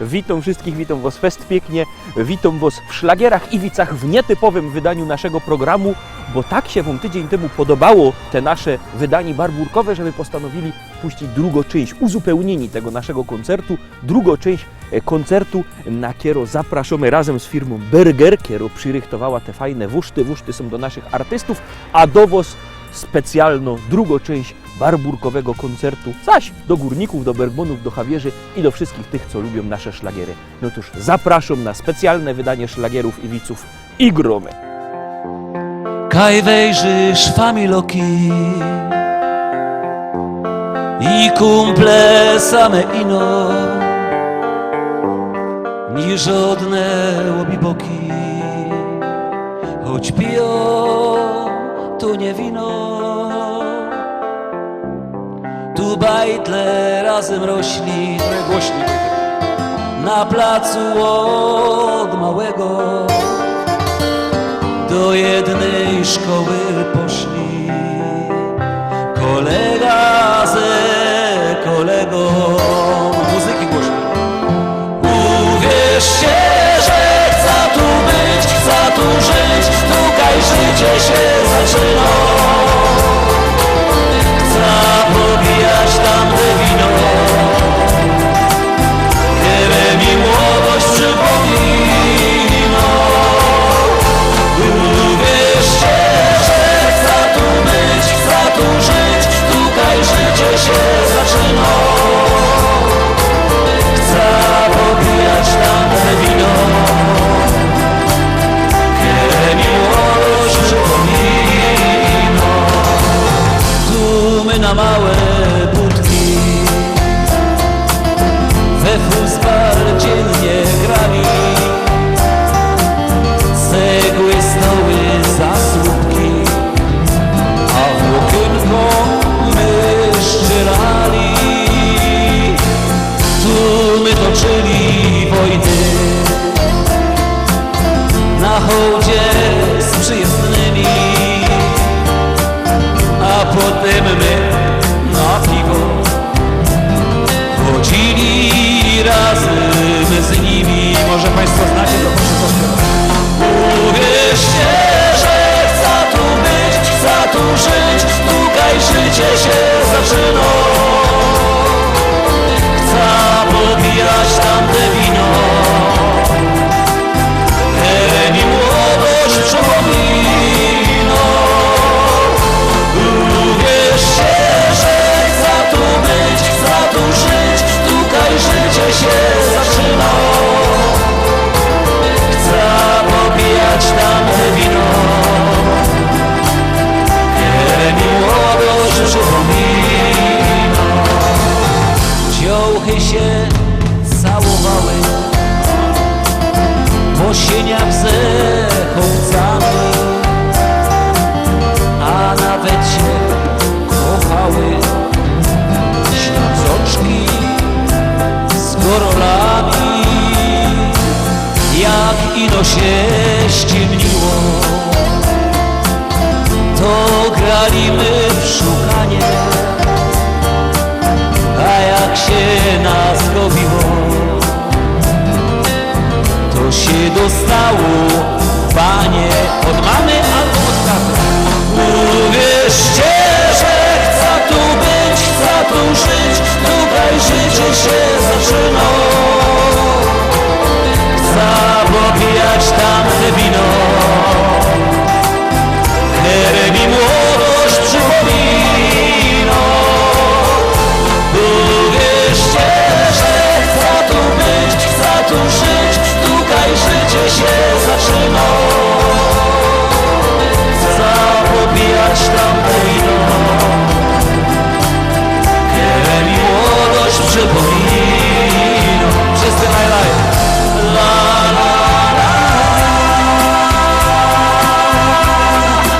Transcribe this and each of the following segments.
Witam wszystkich, witam Was fest pięknie, witam Was w szlagierach i wicach w nietypowym wydaniu naszego programu, bo tak się Wam tydzień temu podobało te nasze wydanie barburkowe, że my postanowili puścić drugą część, uzupełnienie tego naszego koncertu, drugą część koncertu, na kiero zapraszamy razem z firmą Berger, kiero przyrychtowała te fajne wuszty są do naszych artystów, a do Was specjalną drugą część barburkowego koncertu, zaś do górników, do bergmonów, do hawierzy i do wszystkich tych, co lubią nasze szlagiery. No cóż, zapraszam na specjalne wydanie szlagierów i wiców i gromy. Kaj wejrzysz familoki i kumple same ino, ni żadne łobiboki, choć piją to nie wino. Tu bajtle razem rośli, głośniej, na placu od małego do jednej szkoły poszli, kolega ze kolegą. Muzyki głośniej. Uwierzcie, że chcę tu być, chcę tu żyć, tutaj życie się zaczyna. Chcę pobijać tamte wino, wiele mi młodość przypomina. Uwierzcie, że chcę tu być, chcę tu żyć, tutaj życie się zaczyna. Chcę pobijać tamte wino, wiele mi młodość przypomina. Tu my na małe budki we fuzbal dziennie grali, cegły stoły za słupki, a w okienko my szczerali. Tu my toczyli wojny na hołdzie z przyjezdnymi, a potem my na piwo chodzili razem z nimi. Może Państwo znacie, to proszę zaśpiewać. Uwierzcie, że chcę tu być, chcę tu żyć, tutaj życie się zaczyna. Chcę pobijać tamte wino, wiele mi młodość przypomina. Uwierzcie, że chcę tu być, chcę tu żyć, tutaj życie się zaczyna. Chcę pobijać tamte wino, wiele mi młodość przypomina. Dziołchy się całowały po sieniach ze chłopcami, a nawet się kochały ślązoczki z gorolami. Jak ino się ściemniło, to graliśmy w szukanie, a jak się nas gowiło, to się dostało panie od mamy albo od taty. Uwierzcie, że chcę tu być, chcę tu żyć, tutaj życie się zaczyna. Chcę popijać tamte wino, które mi młodość przypomina. Uwierzcie, że chcę tu być, chcę tu żyć, tutaj życie się zaczyna. Chcę popijać tamte wino, które mi młodość przypomina. Wszyscy najlaj. La la la,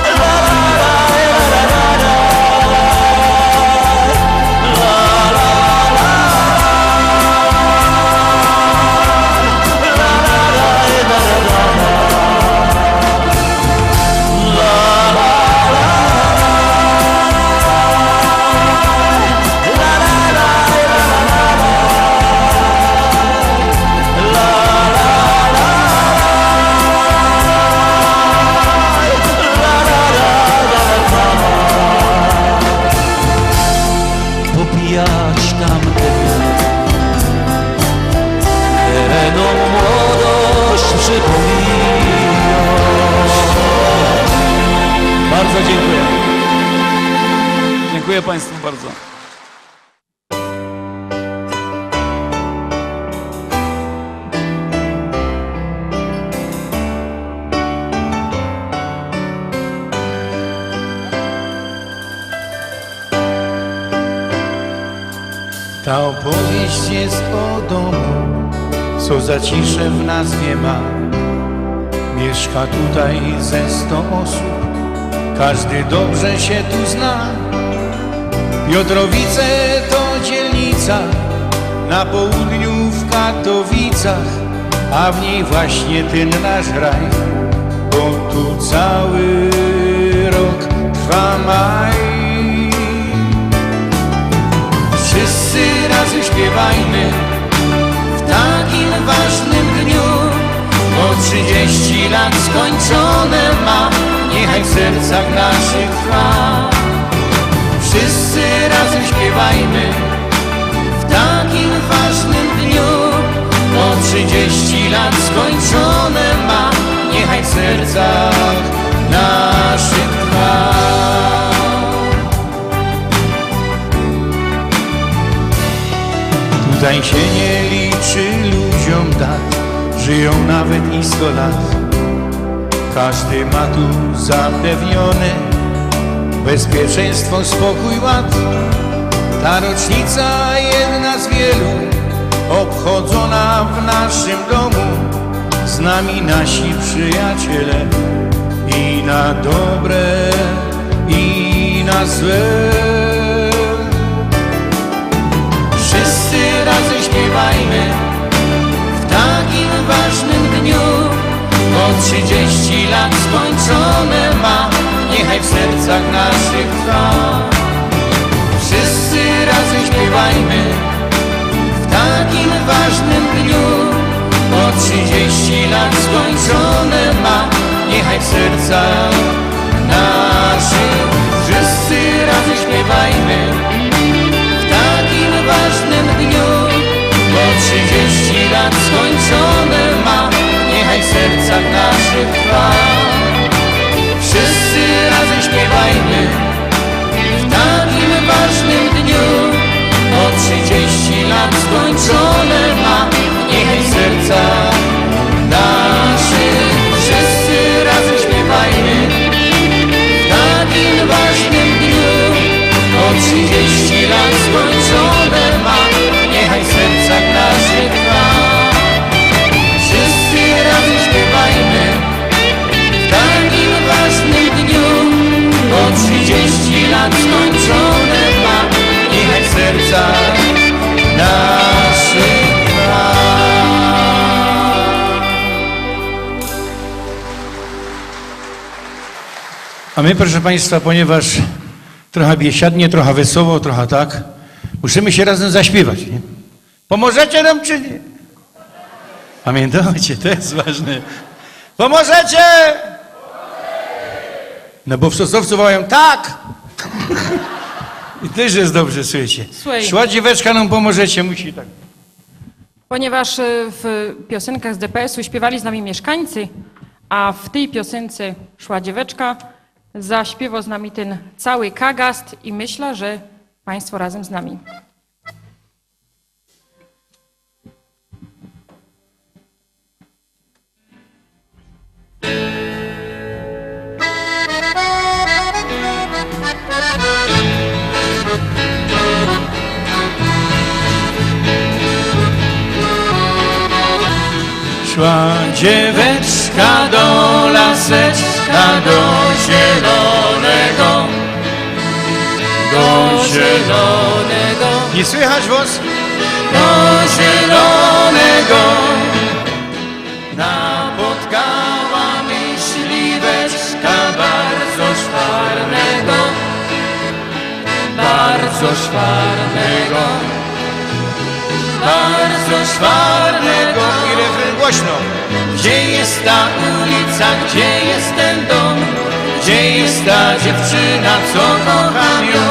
la la la la, la la la, la la la la. Państwu bardzo. Ta opowieść jest o domu, co zacisze w nazwie ma. Mieszka tutaj ze 100 osób, każdy dobrze się tu zna. Piotrowice to dzielnica na południu w Katowicach, a w niej właśnie ten nasz raj, bo tu cały rok trwa maj. Wszyscy razem śpiewajmy w takim ważnym dniu, bo 30 lat skończone ma, niechaj w sercach naszych trwa. Wszyscy razem śpiewajmy w takim ważnym dniu, bo 30 lat skończone ma, niechaj w sercach naszych trwa. Tutaj się nie liczy ludziom dat, żyją nawet i 100 lat. Każdy ma tu zapewnione bezpieczeństwo, spokój, ład. Ta rocznica jedna z wielu, obchodzona w naszym domu. Z nami nasi przyjaciele i na dobre, i na złe. Wszyscy razem śpiewajmy w takim ważnym dniu, bo 30 lat skończone ma, niechaj w sercach naszych trwa. Wszyscy razem śpiewajmy w takim ważnym dniu, bo 30 lat skończone ma, niechaj w sercach naszych. Wszyscy razem śpiewajmy w takim ważnym dniu, bo 30 lat skończone ma, niechaj w sercach naszych trwa. Wszyscy razem śpiewajmy w takim ważnym dniu, bo 30 lat skończone ma, niechaj w sercach naszych. Wszyscy razem śpiewajmy w takim ważnym dniu, bo 30 lat skończone ma, niechaj w sercach naszych trwa. Wszyscy razem śpiewajmy w takim ważnym dniu, bo 30 lat skończone ma, niechaj w sercach naszych trwa. A my, proszę Państwa, ponieważ trochę biesiadnie, trochę wesoło, trochę tak, musimy się razem zaśpiewać, nie? Pomożecie nam czy nie? Pamiętajcie, to jest ważne. Pomożecie? No bo w Sosnowcu wołają tak! I też jest dobrze, słuchajcie. Słuchaj. Szła dzieweczka, nam pomożecie, musi tak. Ponieważ w piosenkach z DPS-u śpiewali z nami mieszkańcy, a w tej piosence szła dzieweczka, zaśpiewał z nami ten cały kagast i myślę, że Państwo razem z nami. Szła dzieweczka do laseczka, do zielonego, do zielonego. Nie słychać was? Do zielonego. Napotkała myśliweczka bardzo szwarnego, bardzo szwarnego, bardzo szwarnego. I refren głośno. Gdzie jest ta ulica, gdzie jest ten dom, gdzie jest ta dziewczyna, co kocham ją?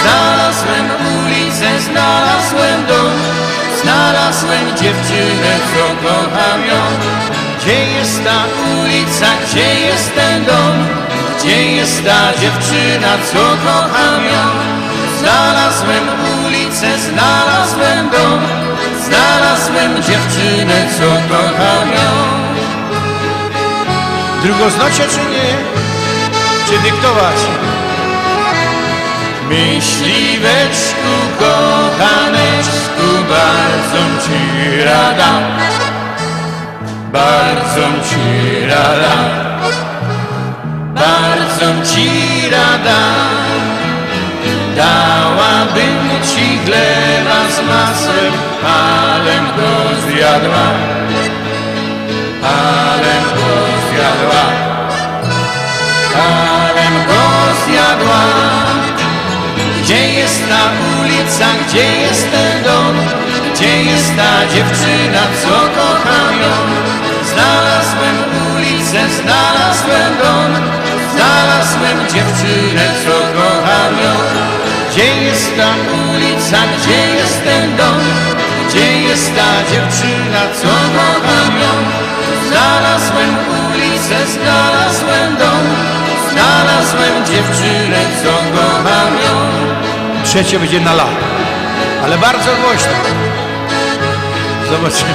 Znalazłem ulicę, znalazłem dom, znalazłem dziewczynę, co kocham ją. Gdzie jest ta ulica, gdzie jest ten dom, gdzie jest ta dziewczyna, co kocham ją? Znalazłem ulicę, znalazłem dom, znalazłem dziewczynę, co kocham ją. Drugoznocie czy nie? Czy dyktować? Myśliweczku, kochaneczku, bardzo ci rada, bardzo ci rada, bardzo ci rada. Dałabym ci chleba z masłem, alem go zjadła, alem go zjadła, alem go zjadła. Gdzie jest ta ulica, gdzie jest ten dom, gdzie jest ta dziewczyna, co kocham ją? Znalazłem ulicę, znalazłem dom, znalazłem dziewczynę, co kocham ją. Gdzie jest ta ulica, gdzie jest ten dom, gdzie jest ta dziewczyna, co kocham ją? Znalazłem ulicę, znalazłem dom, znalazłem dziewczynę, co kocham ją. Trzecie będzie na la, ale bardzo głośno. Zobaczymy.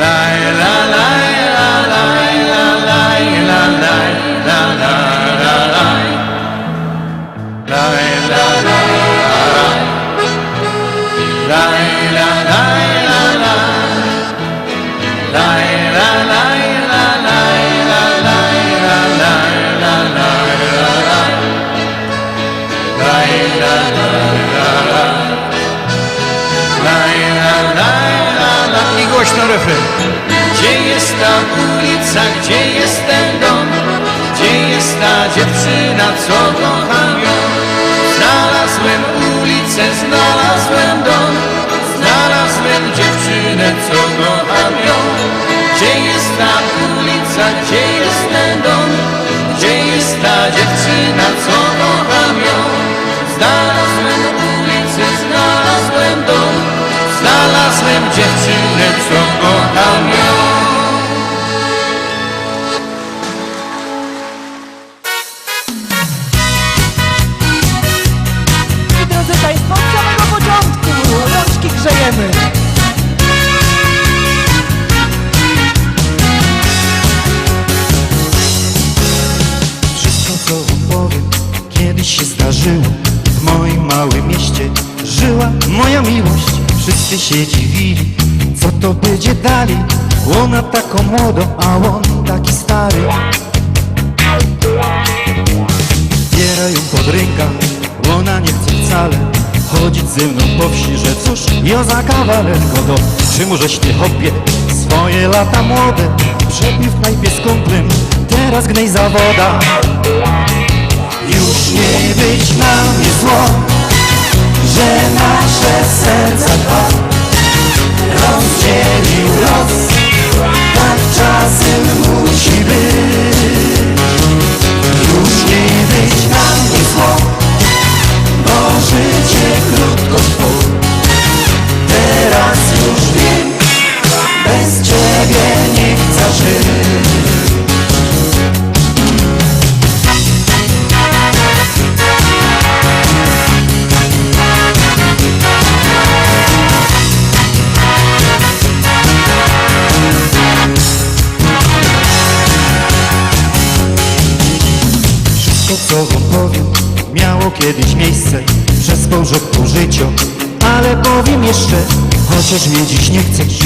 Laj, la, laj, la, laj, la, laj, la, laj, la, la, la, laj. Laj, la, laj, la, laj. Laj, la, laj, la, laj. Laj, la, laj, la, laj, la, laj, la, laj, la, laj, la, laj. Laj, la, laj, la, laj. Laj, la, laj, la, laj. I głośno refren. Gdzie jest ta ulica, gdzie jest ten dom, gdzie jest ta dziewczyna, co kocham ją? Znalazłem ulicę, znalazłem dom, znalazłem dziewczynę, co kocham ją. Gdzie jest ta ulica, gdzie jest ten dom, gdzie jest ta dziewczyna, co kocham ją? Znalazłem ulicę, znalazłem dom, znalazłem dziewczynę, co kocham ją. Drodzy Państwo, od samego początku rączki grzejemy. Wszystko co opowiem kiedyś się zdarzyło. W moim małym mieście żyła moja miłość. Wszyscy się dziwili, co to będzie dalej. Ona taką młodą, a on taki stary. Biera ją pod rękę, ona nie chce wcale chodzić ze mną po wsi, że cóż, ja za kawalerko do. Czy możeś ty, hopie, swoje lata młode przepił w knajpie z kumplem, teraz gnej zawoda. Już nie być na mnie zło, że nasze serca dwa rozdzielił los. Tak czasem musi być. Już nie być na mnie zło, bo życie krótko trwa. Teraz już wiem, bez ciebie nie chcę żyć. Wszystko co wam powiem miało kiedyś miejsce przez pół życia, ale powiem jeszcze, chociaż mnie dziś nie chcesz,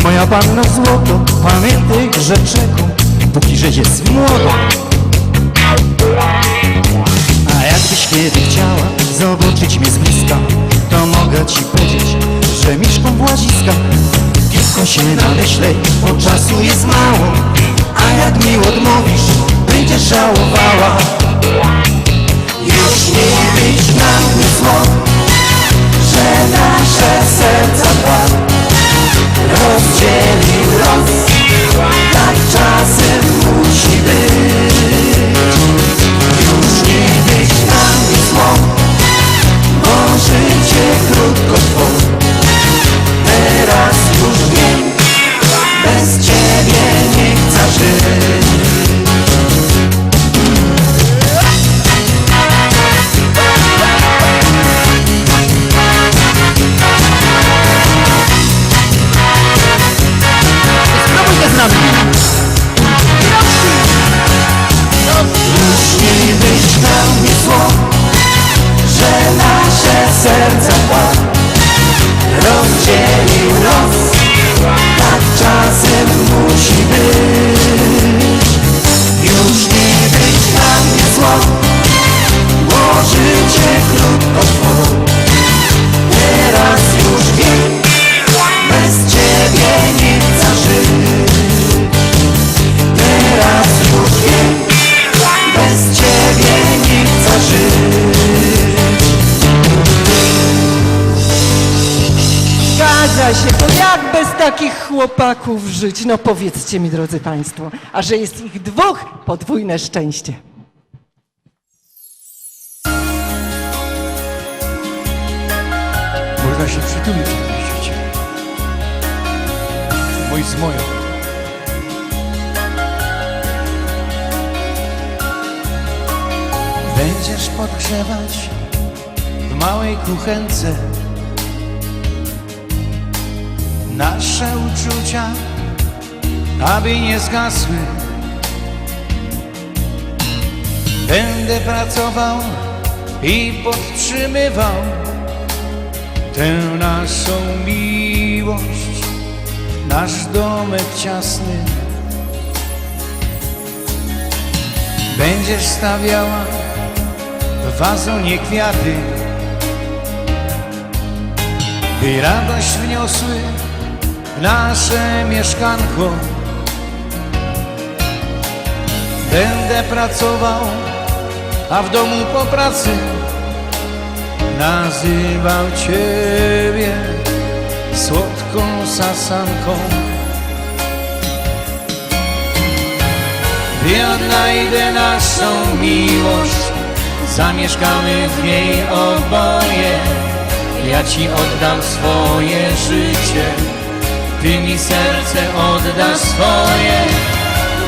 moja panna złoto, pamiętaj, że czekam, póki że jest młoda. A jakbyś kiedy chciała zobaczyć mnie z bliska, to mogę ci powiedzieć, że mieszkam w Łaziskach. Tylko się namyślej, bo czasu jest mało, a jak mi odmówisz, będziesz żałowała. Już nie być na mnie zło, że nasze serca dwa rozdzielił los. Tak czasem musi być. Już nie być na mnie zło, bo życie krótko trwa. Teraz już wiem, bez ciebie nie chcę żyć. serca dwa rozdzielił los. Tak czasem musi być. Już nie być dla mnie zło, bo życie krótko trwa. Teraz już wiem, bez ciebie nie chcę żyć. Teraz już wiem, bez ciebie nie chcę żyć. Zgadza się, to jak bez takich chłopaków żyć? No powiedzcie mi, drodzy państwo, a że jest ich dwóch, podwójne szczęście. Można się przytulić do życia. Mój z moją. Będziesz podgrzewać w małej kuchence nasze uczucia, aby nie zgasły. Będę pracował i podtrzymywał tę naszą miłość, nasz domek ciasny. Będziesz stawiała w wazonie kwiaty, by radość wniosły w nasze mieszkanko. Będę pracował, a w domu po pracy nazywał ciebie słodką sasanką. Gdy odnajdę naszą miłość, zamieszkamy w niej oboje. Ja ci oddam swoje życie, ty mi serce oddasz swoje.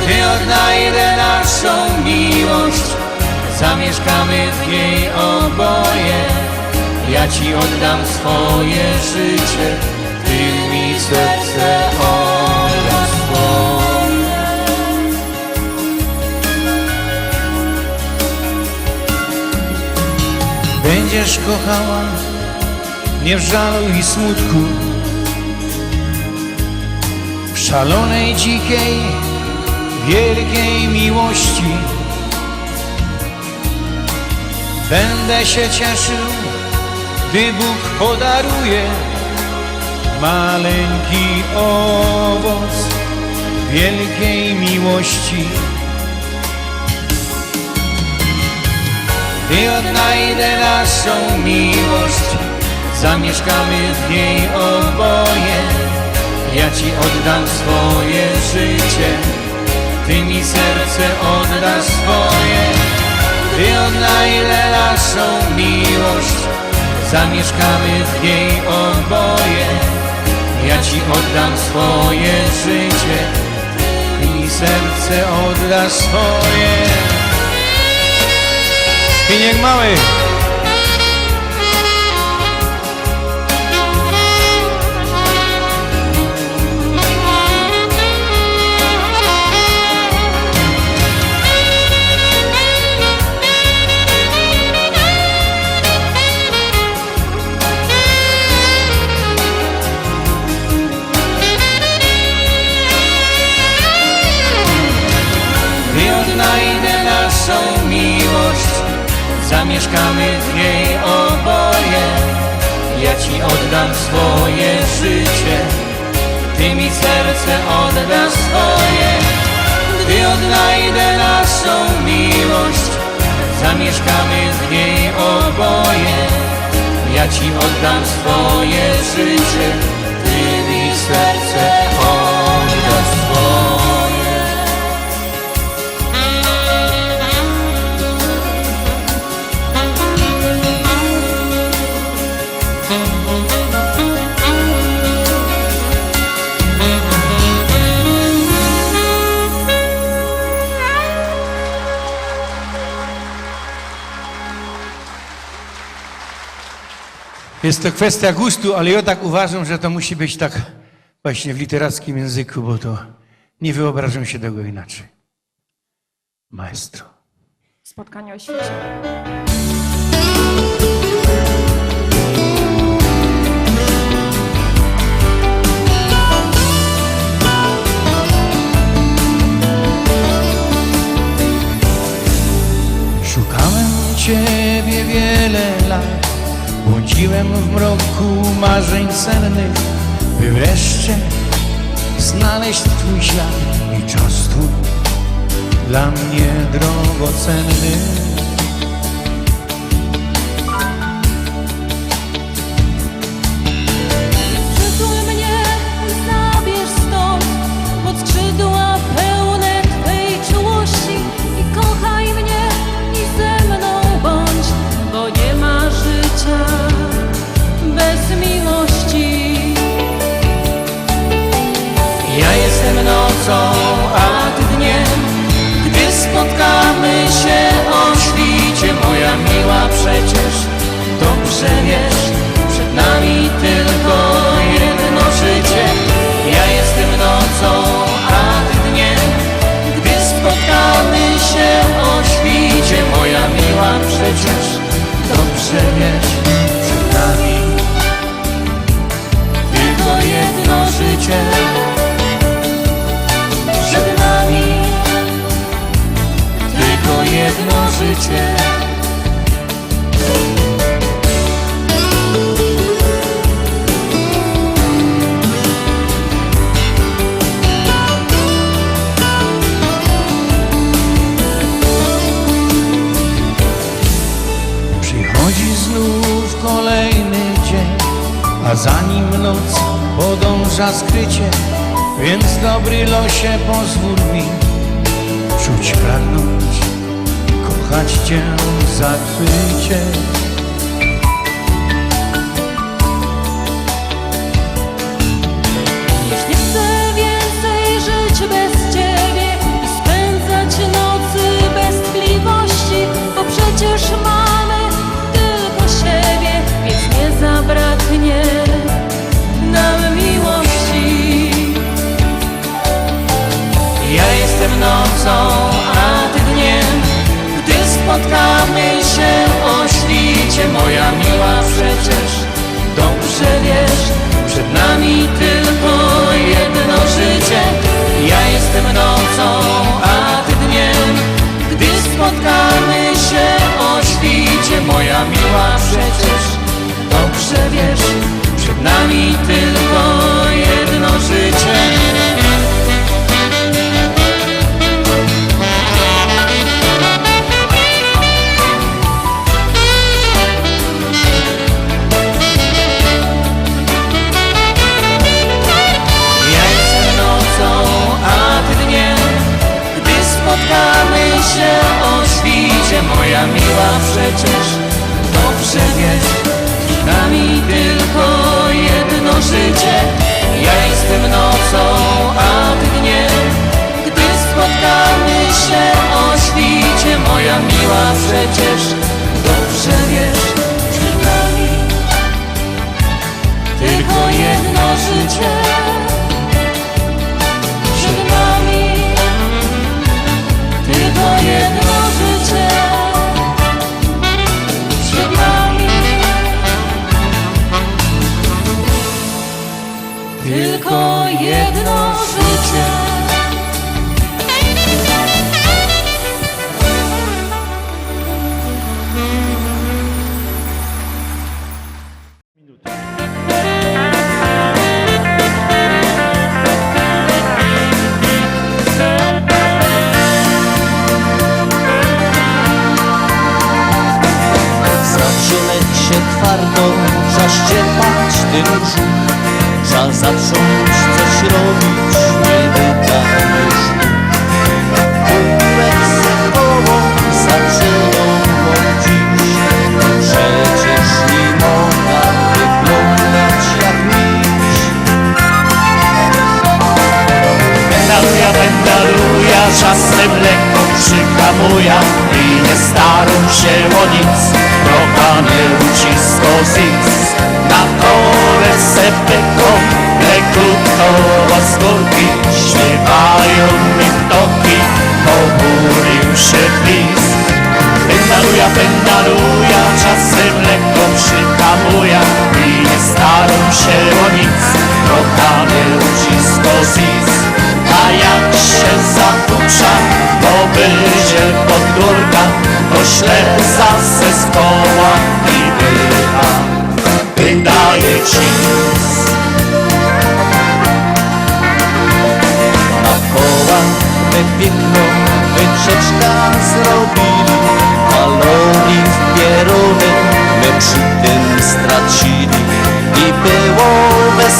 Gdy odnajdę naszą miłość, zamieszkamy w niej oboje. Ja ci oddam swoje życie, ty mi serce oddasz swoje. Będziesz kochała mnie w żalu i smutku, w szalonej, dzikiej, wielkiej miłości. Będę się cieszył, gdy Bóg podaruje maleńki owoc wielkiej miłości. Gdy odnajdę naszą miłość, zamieszkamy w niej oboje. Ja ci oddam swoje życie, ty mi serce oddasz swoje. Gdy odnajdę naszą miłość, zamieszkamy w niej oboje. Ja ci oddam swoje życie, ty mi serce oddasz swoje. Piniek mały! Gdy odnajdę naszą miłość, zamieszkamy w niej oboje. Ja ci oddam swoje życie, ty mi serce oddasz swoje. Gdy odnajdę naszą miłość, zamieszkamy w niej oboje. Ja ci oddam swoje życie, ty mi serce oddasz swoje. Jest to kwestia gustu, ale ja tak uważam, że to musi być tak właśnie w literackim języku, bo to nie wyobrażam się tego inaczej. Maestro. Spotkanie o świecie. Tkwiłem w mroku marzeń sennych, by wreszcie znaleźć Twój ślad i czas Twój dla mnie drogocenny. Przytul mnie i zabierz stąd pod skrzydła pełne Twej czułości i kochaj mnie i ze mną bądź, bo nie ma życia bez miłości. Ja jestem nocą, a Ty dniem, gdy spotkamy się o świcie, moja miła, przecież dobrze wiesz, przed nami tylko jedno życie. Ja jestem nocą, a Ty dniem, gdy spotkamy się o świcie, moja miła, przecież dobrze wiesz, przed nami tylko jedno życie. Przed nami tylko jedno życie. Przychodzi znów kolejny dzień, a za nim noc podąża skrycie. Więc dobry losie, pozwól mi czuć, pragnąć, kochać Cię zachwycie. Już nie chcę więcej żyć bez Ciebie i spędzać nocy bez tkliwości, bo przecież mamy tylko siebie, więc nie zabraknie nam miłości. Ja jestem nocą, a Ty dniem, gdy spotkamy się o świcie, moja miła, przecież dobrze wiesz, przed nami tylko jedno życie. Ja jestem nocą, a Ty dniem, gdy spotkamy się o świcie, moja miła, przecież dobrze wiesz, przed nami tylko jedno życie. Spotkamy się o świcie, moja miła, przecież dobrze wiesz, przed nami tylko jedno życie. Ja jestem nocą, a Ty dniem, gdy spotkamy się o świcie, moja miła, przecież dobrze wiesz, przed nami tylko jedno życie. Przed nami tylko jedno życie. Przed nami tylko jedno życie. Zatrzymać się twardo, trzeba ścierpać ten brzuch, trzeba zacząć coś robić, nie wydajesz kulturek z głową zaczyną od dziś. Przecież nie mogę wyglądać jak miś. Pendaluja, czasem lekko przyhamuja i nie starą się o nic. Droga nie ucisko zis, na kole se pyką, lekutko łaskórki, śpiewają mi ptoki, pobudził się chwist.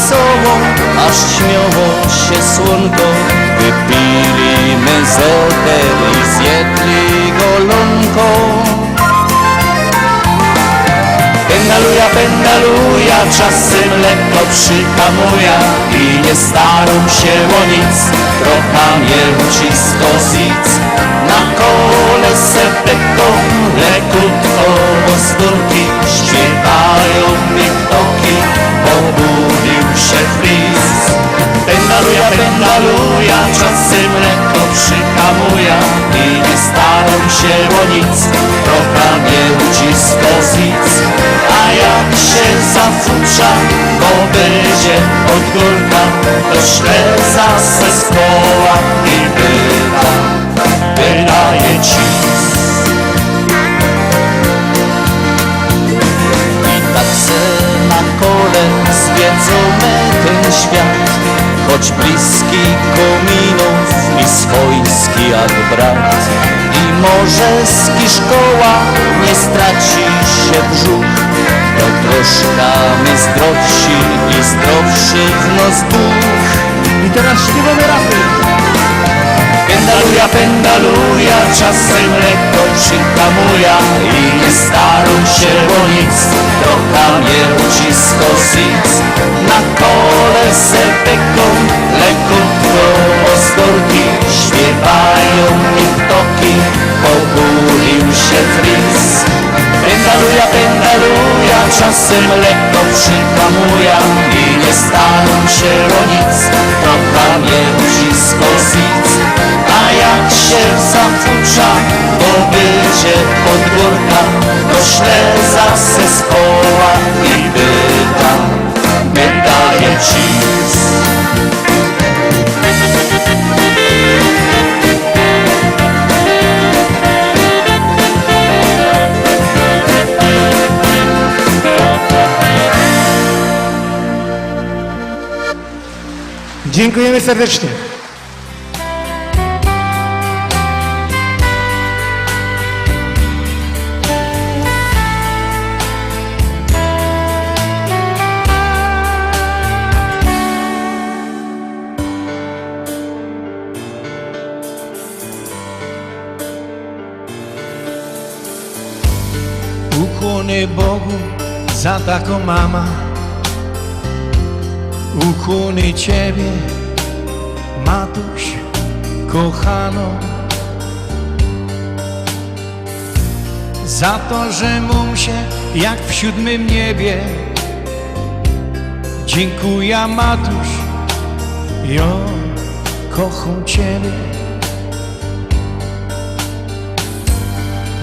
wesoło, aż ćmiało się słonko. Wypili my zeter i zjedli golonko. Pendaluja, czasem lekko przyhamuja i nie starą się o nic, trochę mnie ucisko zic. Na kole se peko, lekutko z górki, śpiewają mi ptoki, obudził się flis. Pendaluja, czasem lekko przyhamuja i nie starą się o nic, trochę mnie ucisko zic. A jak się zafucza, bo będzie od górka, to szle zase z koła i wydaje cis. I tak se na kole zwiedzone ten świat, choć bliski kominów i swojski jak brat. I może z kiszkoła nie straci się brzuch, to troszkę my zdrowsi i zdrowszy w nos duch. I teraz śpiewamy razem. Pendaluja, czasem lekko przyhamuja i nie starą się o nic, trochę mnie ucisko zic. Na kole se peką, lekutko z górki, śpiewają mi ptoki, obudził się fris. Pendaluja, czasem lekko przyhamuja i nie starą się o nic, trochę mnie ucisko zic. A jak się zafucza, bo będzie pod górka, to szle zase z koła i wydaje cis. Dziękujemy serdecznie. Ukłony Bogu za taką mama, ukłony Ciebie, matuś kochano, za to, że mum się jak w siódmym niebie. Dziękuję, matuś, jo, kocham Ciebie.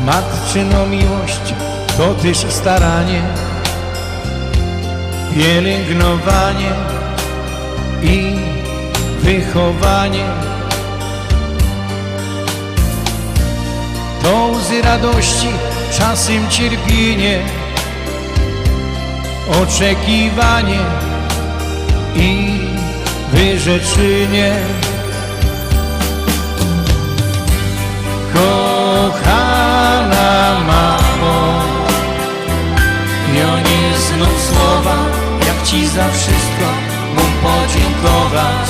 Matczyno miłość to też staranie, pielęgnowanie i wychowanie. To łzy radości, czasem cierpienie, oczekiwanie i wyrzeczenie. Kochana mamo, ja nie znów słowa, jak Ci za wszystko mógł podziękować.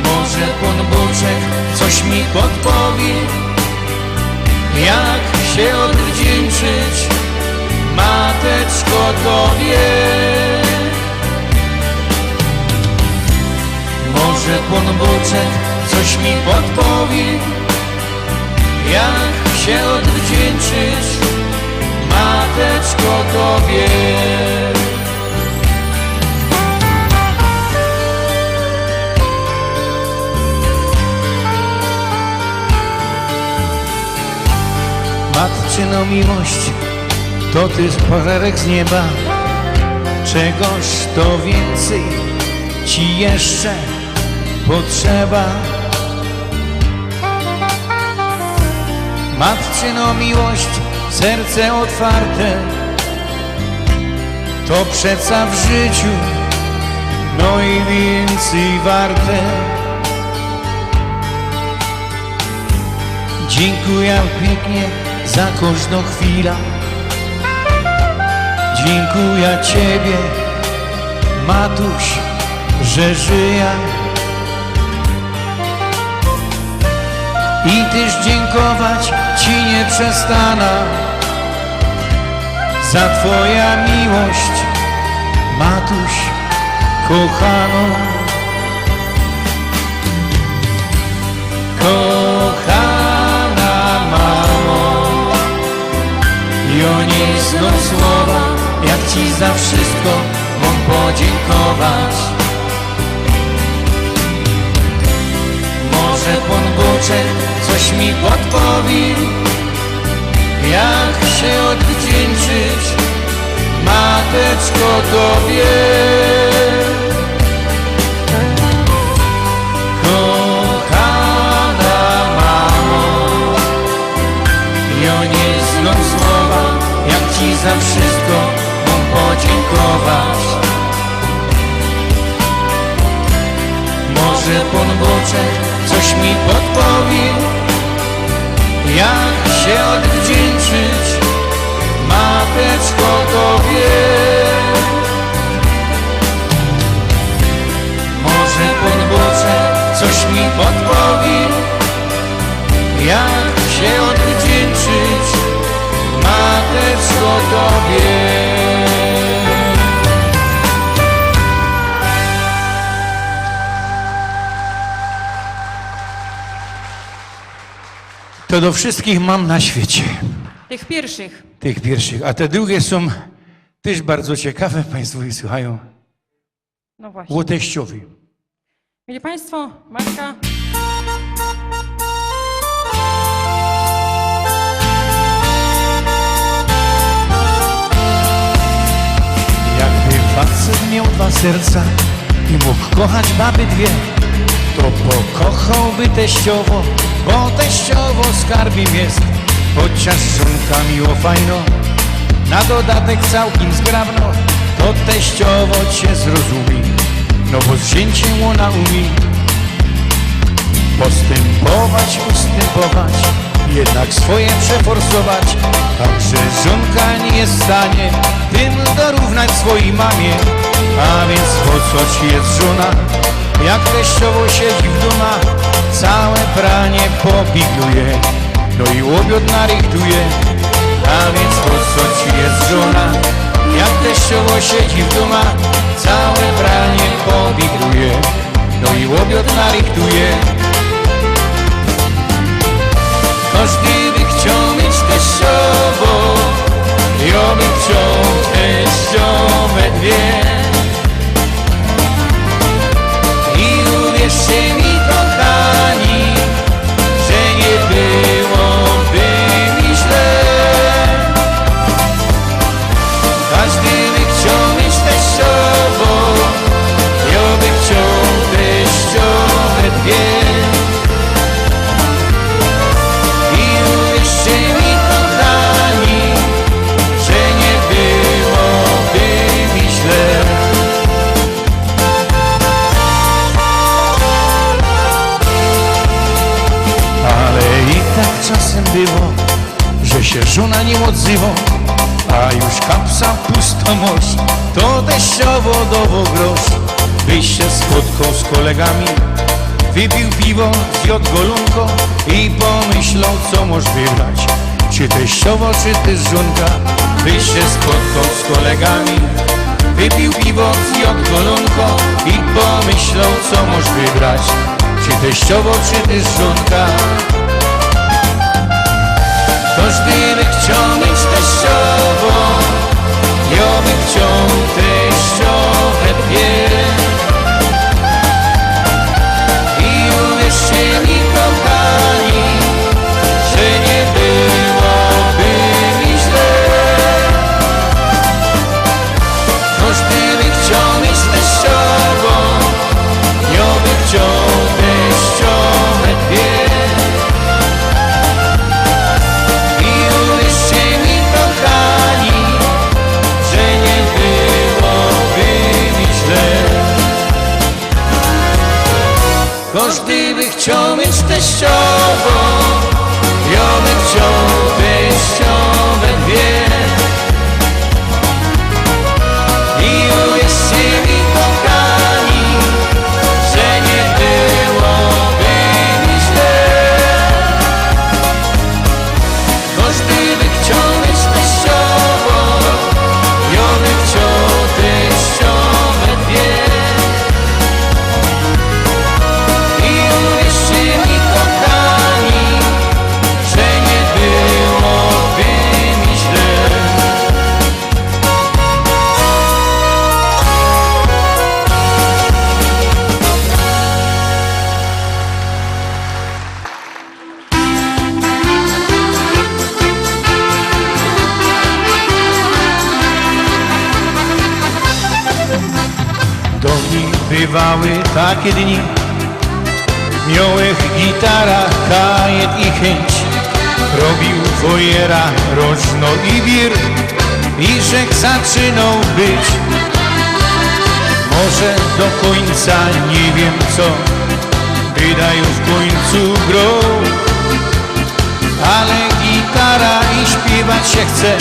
Może Pan Boczek coś mi podpowie, jak się odwdzięczyć, mateczko Tobie. Może Pan Boczek coś mi podpowie, jak się odwdzięczyć, mateczko Tobie. Matczyno miłość to też pożarek z nieba, czegoż to więcej Ci jeszcze potrzeba. Matczyno miłość, serce otwarte, to przeca w życiu no i więcej warte. Dziękuję pięknie za każdą chwilę, Dziękuję Ciebie, Matuś, że żyję. I też dziękować Ci nie przestanę za Twoja miłość, Matuś, kochano. Kochana mamo, ja nie znam słowa, jak Ci za wszystko mam podziękować. Może Pan Boczek coś mi podpowie, jak się odwdzięczyć, mateczko, Tobie. Kochana mamo, ja nie znam słowa, jak Ci za wszystko mam podziękować. Może Pan Boczek coś mi podpowie, jak się odwdzięczyć, mateczko, Tobie. Może Pan Boczek coś mi podpowie, jak się odwdzięczyć, mateczko, Tobie. To do wszystkich mam na świecie, Tych pierwszych. tych pierwszych, a te drugie są też bardzo ciekawe, Państwo wysłuchają. No właśnie. Łoteściowi. Mieli Państwo, Maćka. Jakby facet miał dwa serca i mógł kochać baby dwie, to pokochałby teściowo, bo teściowo skarbim jest. Chociaż żonka miło fajno, na dodatek całkiem zgrabno, to teściowo Cię zrozumie, no bo z zięciem ona umie postępować, ustępować, jednak swoje przeforsować. Także żonka nie jest w stanie tym dorównać swojej mamie. A więc po co Ci jest żona, jak teściowo siedzi w duma, całe pranie popigluje, no i łobiot narychtuje. A więc po co Ci jest żona, jak teściowo siedzi w duma, całe pranie popigluje, no i łobiot narychtuje. Każdy by chciał mieć teściową, ja bym chciał teściowe dwie. I uwierzcie mi, kochani, że nie byłoby mi źle. Każdy by chciał mieć teściową, ja bym chciał teściowe dwie. I uwierzcie mi, kochani, że nie byłoby mi źle. Ale i tak czasem było, że się żona nie odzywa, a już kapsa pustomość, to teściowo dowo grosz. Byś się spotkał z kolegami, wypił piwo, zjadł golunko i pomyślał, co możesz wybrać, czy teściowo, czy też żonka. Byś się spotkał z kolegami, wypił piwo, zjadł golunko i pomyślał, co możesz wybrać, czy teściowo, czy też żonka. Każdy by chciał mieć teściową, ja bym chciał teściowe dwie. I uwierzcie mi, kochani, że nie byłoby mi źle. Każdy by chciał mieć teściową, ja bym chciał teściowe dwie. I uwierzcie mi, kochani, że nie byłoby mi źle. Każdy by chciał mieć teściową, ja bym chciał teściowe dwie. bywały takie dni. Miałech gitara, kajet i chęć, robił wojera, rożno i wir, i rzek zaczynał być. Może do końca nie wiem co, wydają w końcu grą, ale gitara i śpiewać się chce,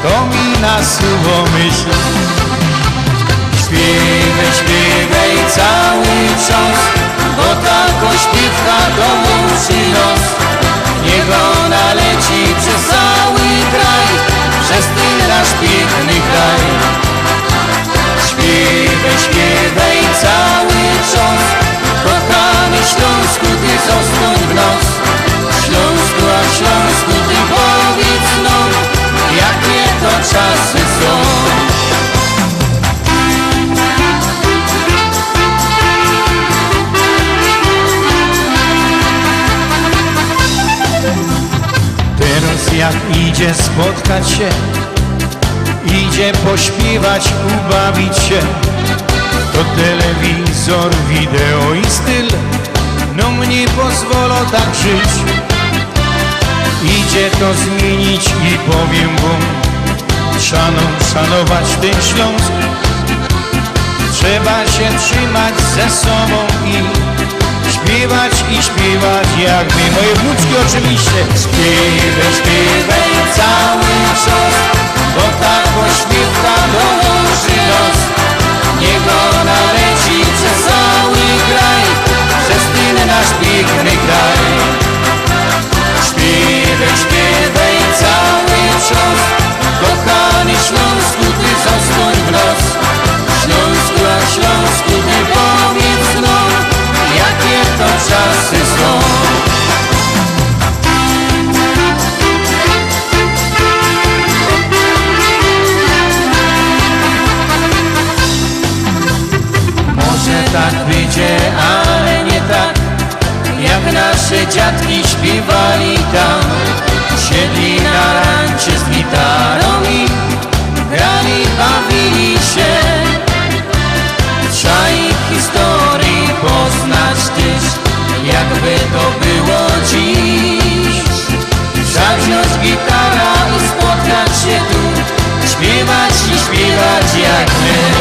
to mi nasuwa myśl. Śpiewaj, śpiewaj cały czas, bo taką śpiewka to musi los. Niech ona leci przez cały kraj, przez ten nasz piękny kraj. Śpiewaj, śpiewaj cały czas, kochany Śląsku, ty zostań w nos. Śląsku, a Śląsku, ty powiedz nam, jakie to czasy są. Teraz jak idzie spotkać się, idzie pośpiewać, ubawić się, to telewizor, wideo i styl, no mnie pozwolą tak żyć. Idzie to zmienić i powiem wam, szanować ten Śląsk. Trzeba się trzymać ze sobą i śpiewać jak my, moje wnuczki oczywiście. Śpiewaj, śpiewaj cały czas, bo taką śpiewka dołoży los. Niech ona leci przez cały kraj, przez ten nasz piękny kraj. Śpiewaj, śpiewaj cały czas, kochany Śląsku, ty zostań w nos. Śląsku, a Śląsku, ty powiedz nam, jakie to czasy są. Może tak będzie, ale nie tak, jak nasze dziadki śpiewali tam. Siedli na rancie z gitarą i grali, bawili się. Trzeba ich historii poznać też, jakby to było dziś. Trzeba wziąć gitara i spotkać się tu, śpiewać jak my.